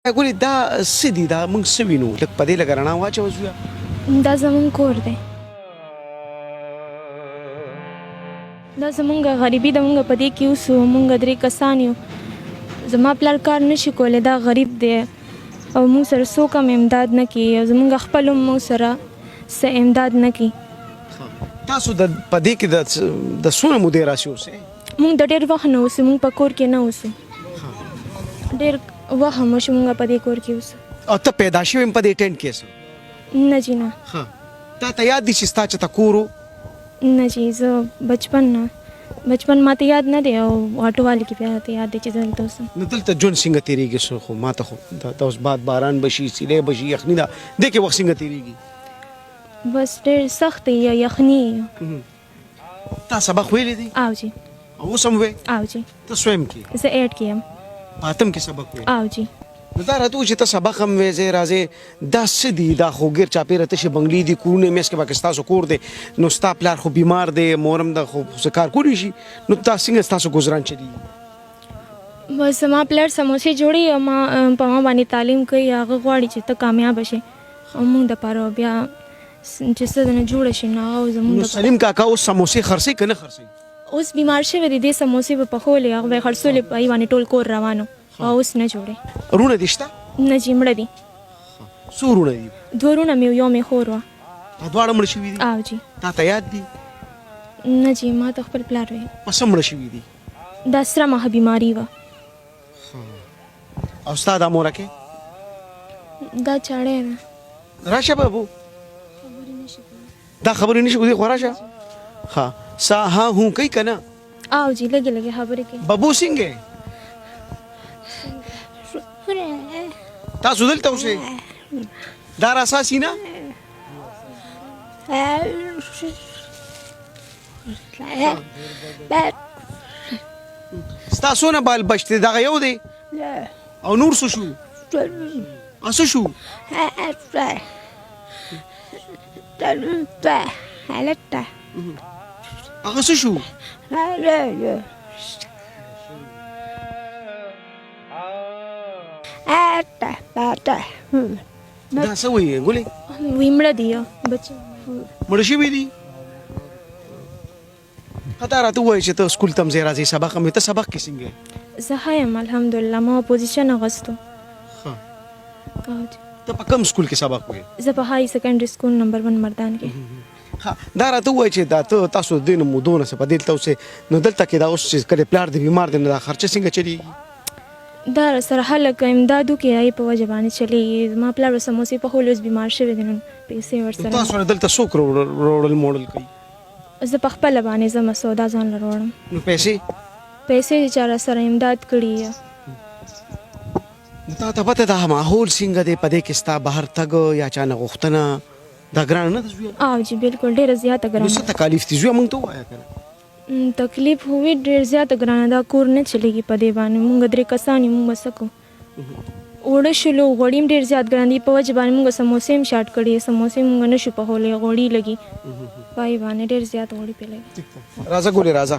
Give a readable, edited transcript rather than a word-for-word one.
ګورې دا څه دي دا موږ څه وینو لږ په دې لږه رڼا واچوه زویه. دا زمونږ کور دی، دا زمونږ غریبي ده. مونږ په دې کې اوسو، مونږ 3 کسان یو. زما پلار کار نشي کولی، دا غریب دی او مونږ سره څوک هم امداد نه کوي او زمونږ خپل هم مونږ سره څه امداد نه کوي. تاسو په دې کې د څونه مودې راسي اوسئ؟ مونږ د ډېر وخت نه اوسو، مونږ په کور کې نه اوسو، ډېر وخت هم وشو مونږ په دې کور کې اوسو. او ته پیدا شوې په دې ټینټ کې څه؟ نه جي نه. تا ته یاد دي چې ستا چې ته کور و؟ نه جي، زه بچپن ماته یاد نه دی او آټووالي کې بیا راته یاد دی چې زه دلته اوسم. نو دلته ژوند څنګه تېرېږي؟ خو ما ته خو دا اوس باران بشي، سیلی بشي، یخني ده، دې کې وخت څنګه تېرېږي؟ بس ډېر سخت دی یا یخني. تا سبق ویلی دی؟ او جي. او اوس هم وی؟ او جي. ته سویم کې؟ زه 8 کې یم. په اتم کې سبق وی؟ او جي. نو دا راته ووایه چې ته سبق هم وی، ځې راځې، دا څه دي؟ دا خو ګیر چاپېره تشې بنګلې دي، کورونه میس کې پکې ستاسو کور دی، نو ستا پلار خو بیمار دی، مور هم ده، خو څه کار کولی شي، نو دا څنګه ستاسو ګزاران چلېږي؟ بس زما پلار سموسې جوړوي او په ما باندې تعلیم کوي. هغه غواړي چې ته کامیاب شې او موږ دپاره بیا چې څه نه جوړه شي نو هغه زموږ نو سلیم کاکا اوس سموسې خرڅوي که نه خرڅوي؟ اوس بیمار شوی دی، دې سموسې به پخولې، هغه به یې خرڅولې، په هغې باندې ټول کور روانو او اوس نه جوړې. وروڼه دې شته؟ نه جي، مړه دي. څو وروڼه دي؟ 2 وروڼه مې یو مې خور وه. دواړه مړه شوي دي؟ او جي. تا ته یاد دي؟ نه جي، ما ته خپل پلار وی. په څه مړه شوي دي؟ دا سره مخه بیماري وه. او ستا دا مورکې؟ دا چاړی ده. راشه بابو، دا خبرې نشي کولی، خو راشه. ها سا ها هو کوي که نه؟ او جي، لږې لږې خبرې کوي. بابو څنګه یې؟ تاسو دلته اوسئ؟ دا راساسي نه؟ ستا څونه بال بچ دی؟ دغه یو دی او نور څه شو؟ څه شو؟ هغه څه شو؟ دا څه وایي ګلې؟ وی مړه دي بچه، مړه شوي دي؟ تا راته ووایه چې ته سکول ته هم ځې راځې، سبق هم ته سبق کې څنګه یې؟ زه ښه یم الحمدلله. ما پوزیشن اغوستو. ته په کوم سکول کې سبق وایې؟ زه په هاي سیکنډري سکول نمبر 1 مردان کې. دا راته ووایه چې دا تاسو دې نه مودونه څه په دلته اوسئ، نو دلته کې دا اوس چې کله پلار دې بیمار دی نو دا خرچه څنګه چلېږي؟ دا سره خلک امداد وکړي، هغې په وجه باندې چلېږي. زما پلار به سموسې پخولې، اوس بیمار شوی دی، نن پیسې ورسره. تاسو دلته څوک روړل موړل کوي؟ زه په خپله باندې ځم، سودا ځان له روړم. نو پیسې پیسې چا راسره امداد کړي. تا ته پته ده ماحول څنګه دی په دې کې ستا بهر تګ یا چا نه غوښتنه دا ګرانه نه ده زویه؟ او جي بالکل ډېره زیاته نو ګرانه. څه تکالیف دي زویه موږ ته ووایه که نه؟ تکلیف وي ډېر زیاته ګرانه، دا کور نه چلېږي په دې باندې. مونږ 3 کسان یو، مونږ به څه کوو؟ اوړه شلو، غوړي هم ډېر زیات ګران دي، په وجه باندې مونږ سموسې هم شاټ کړي، سموسې مونږ نه شو پخولی، غوړي لګي په هغې باندې ډېر زیات غوړي پرې لګي. راځه ګولې راځه.